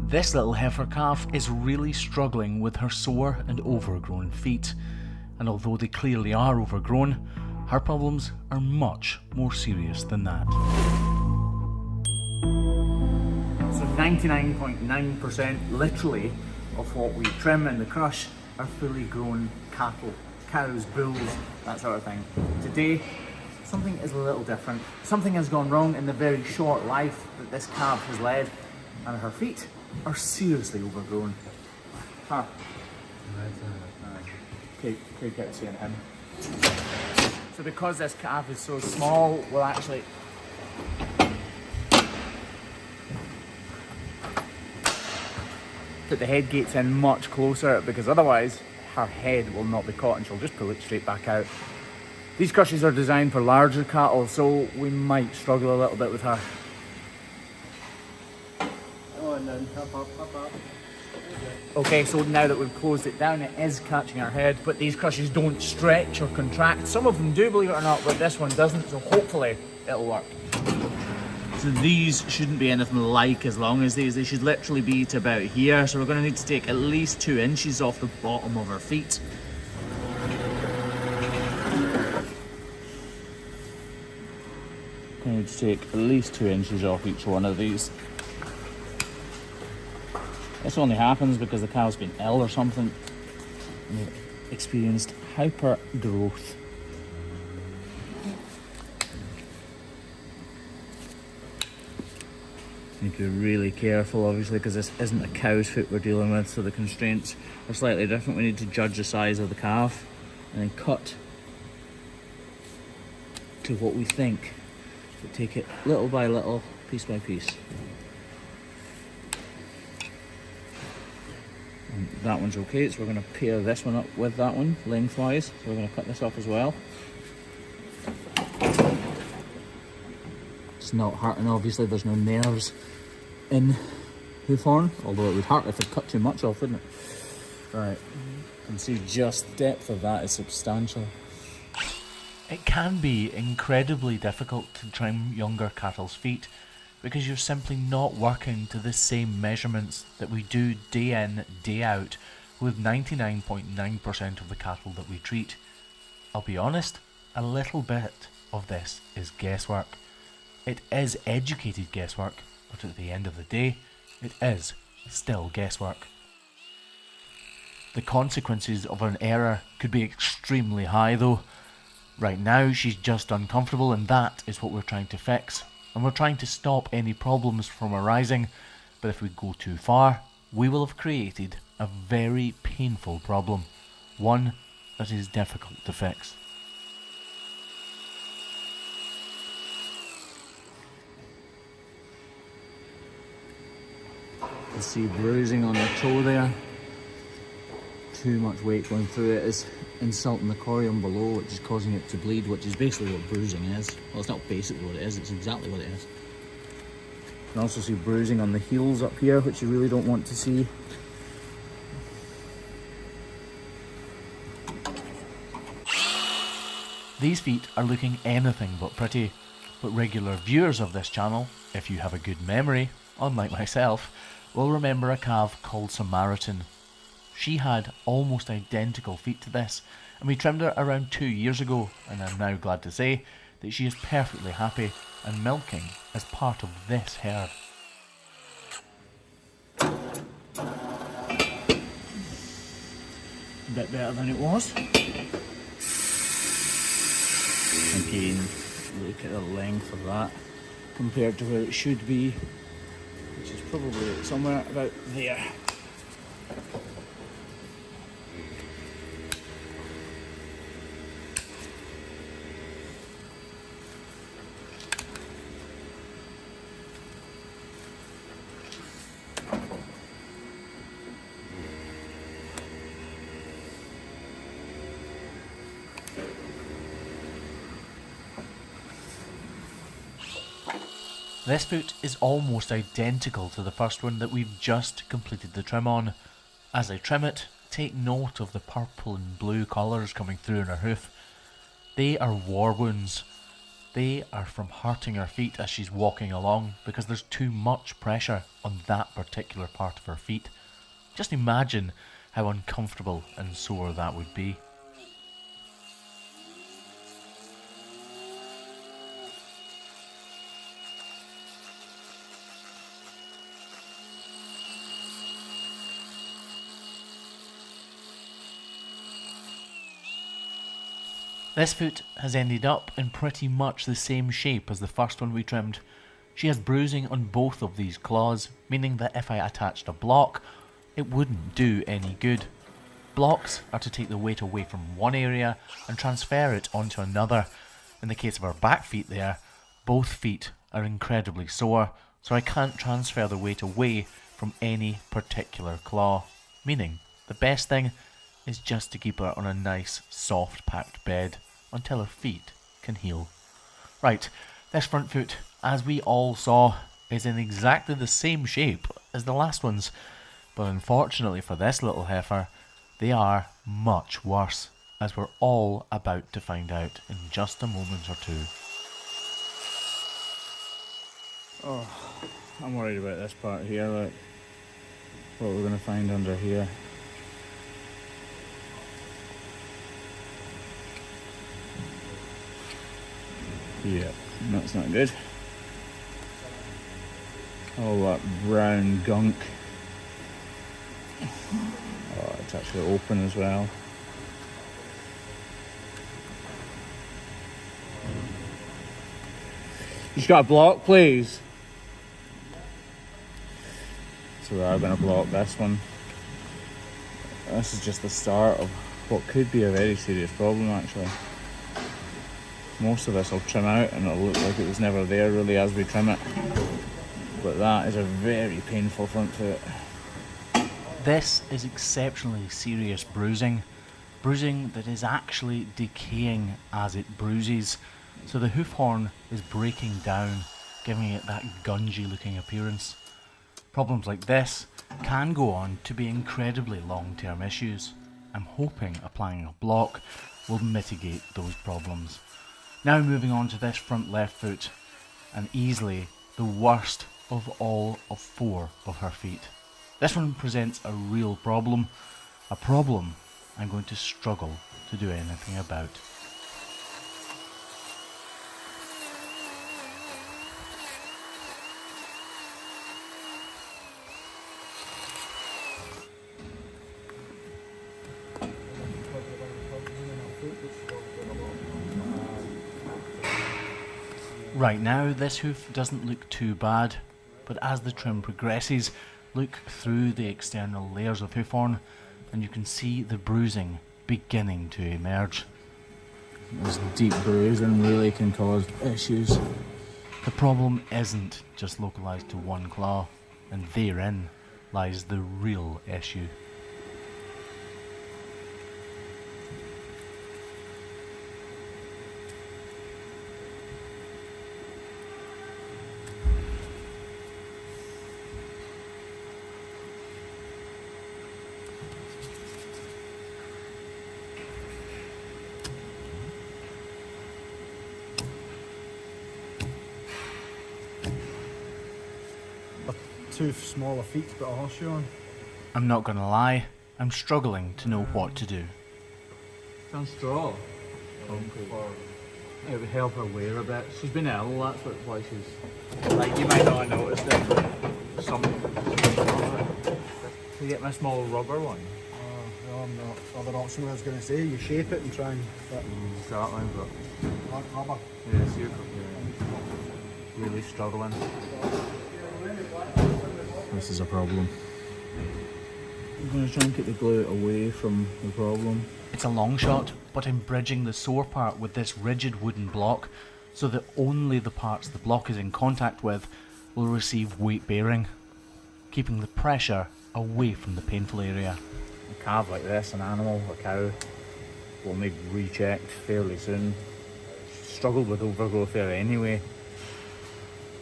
This little heifer calf is really struggling with her sore and overgrown feet, and although they clearly are overgrown, her problems are much more serious than that. So 99.9% literally of what we trim in the crush are fully grown cattle, cows, bulls, that sort of thing. Today, something is a little different. Something has gone wrong in the very short life that this calf has led, and her feet are seriously overgrown. Huh. Okay, get to seeing him. So because this calf is so small, we'll actually put the head gates in much closer, because otherwise her head will not be caught and she'll just pull it straight back out. These crushes are designed for larger cattle, so we might struggle a little bit with her. And then up. Okay, so now that we've closed it down, it is catching our head, but these crushes don't stretch or contract. Some of them do, believe it or not, but this one doesn't, so hopefully it'll work. So these shouldn't be anything like as long as these. They should literally be to about here, so we're going to need to take at least 2 inches off the bottom of our feet. I need to take at least 2 inches off each one of these. This only happens because the cow's been ill or something and they've experienced hyper growth. Need to be really careful, obviously, because this isn't a cow's foot we're dealing with, so the constraints are slightly different. We need to judge the size of the calf and then cut to what we think. So take it little by little, piece by piece. And that one's okay, so we're going to pair this one up with that one lengthwise. So we're going to cut this off as well. It's not hurting, obviously, there's no nerves in hoof horn, although it would hurt if it cut too much off, wouldn't it? Right, you can see just the depth of that is substantial. It can be incredibly difficult to trim younger cattle's feet because you're simply not working to the same measurements that we do day in, day out with 99.9% of the cattle that we treat. I'll be honest, a little bit of this is guesswork. It is educated guesswork, but at the end of the day, it is still guesswork. The consequences of an error could be extremely high though. Right now, she's just uncomfortable, and that is what we're trying to fix. And we're trying to stop any problems from arising, but if we go too far, we will have created a very painful problem. One that is difficult to fix. You see bruising on her toe there. Too much weight going through it is insulting the corium below, which is causing it to bleed, which is basically what bruising is. Well, it's not basically what it is, it's exactly what it is. You can also see bruising on the heels up here, which you really don't want to see. These feet are looking anything but pretty, but regular viewers of this channel, if you have a good memory, unlike myself, will remember a calf called Samaritan. She had almost identical feet to this, and we trimmed her around 2 years ago, and I'm now glad to say that she is perfectly happy and milking as part of this herd. A bit better than it was. Again, look at the length of that compared to where it should be, which is probably somewhere about there. This foot is almost identical to the first one that we've just completed the trim on. As I trim it, take note of the purple and blue colours coming through in her hoof. They are war wounds. they are from hurting her feet as she's walking along because there's too much pressure on that particular part of her feet. Just imagine how uncomfortable and sore that would be. This foot has ended up in pretty much the same shape as the first one we trimmed. She has bruising on both of these claws, meaning that if I attached a block, it wouldn't do any good. Blocks are to take the weight away from one area and transfer it onto another. In the case of our back feet there, both feet are incredibly sore, so I can't transfer the weight away from any particular claw. Meaning, the best thing is just to keep her on a nice, soft packed bed until her feet can heal. Right, this front foot, as we all saw, is in exactly the same shape as the last ones, but unfortunately for this little heifer, they are much worse, as we're all about to find out in just a moment or two. Oh, I'm worried about this part here, like what we're going to find under here. Yeah, that's not good. All that brown gunk. Oh, it's actually open as well. You've got a block, please. So we are going to block this one. This is just the start of what could be a very serious problem, actually. Most of this I'll trim out and it'll look like it was never there really as we trim it. But that is a very painful front foot. This is exceptionally serious bruising. Bruising that is actually decaying as it bruises. So the hoof horn is breaking down, giving it that gungy looking appearance. Problems like this can go on to be incredibly long-term issues. I'm hoping applying a block will mitigate those problems. Now moving on to this front left foot, and easily the worst of all of 4 of her feet. This one presents a real problem, a problem I'm going to struggle to do anything about. Right now, this hoof doesn't look too bad, but as the trim progresses, look through the external layers of hoof horn and you can see the bruising beginning to emerge. This deep bruising really can cause issues. The problem isn't just localised to one claw, and therein lies the real issue. Two smaller feet to put a horseshoe on. I'm not gonna lie, I'm struggling to know what to do. Some straw. It would help her wear a bit. She's been ill, that's why she's... Like, you might not have noticed it, but something... Can you get my small rubber one? No, I'm not. Other option I was going to say, you shape it and try and fit. Exactly, but... Like rubber. Yes, you're really struggling. This is a problem. I'm going to try and get the glue away from the problem. It's a long shot, but I'm bridging the sore part with this rigid wooden block so that only the parts the block is in contact with will receive weight bearing, keeping the pressure away from the painful area. A calf like this, an animal, a cow, will need rechecked fairly soon. Struggled with overgrowth there anyway.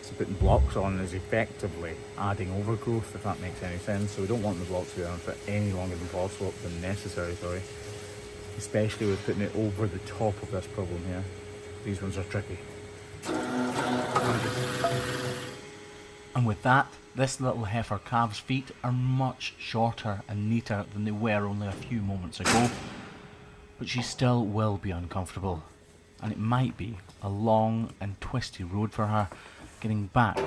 So putting blocks on is effectively adding overgrowth, if that makes any sense. So we don't want the blocks to be on for any longer than necessary, especially with putting it over the top of this problem here. These ones are tricky. And with that, this little heifer calf's feet are much shorter and neater than they were only a few moments ago. But she still will be uncomfortable, and it might be a long and twisty road for her getting back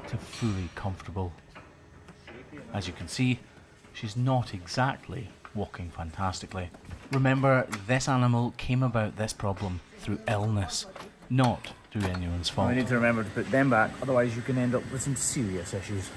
to fully comfortable. As you can see, she's not exactly walking fantastically. Remember, this animal came about this problem through illness, not through anyone's fault. We need to remember to put them back, otherwise you can end up with some serious issues.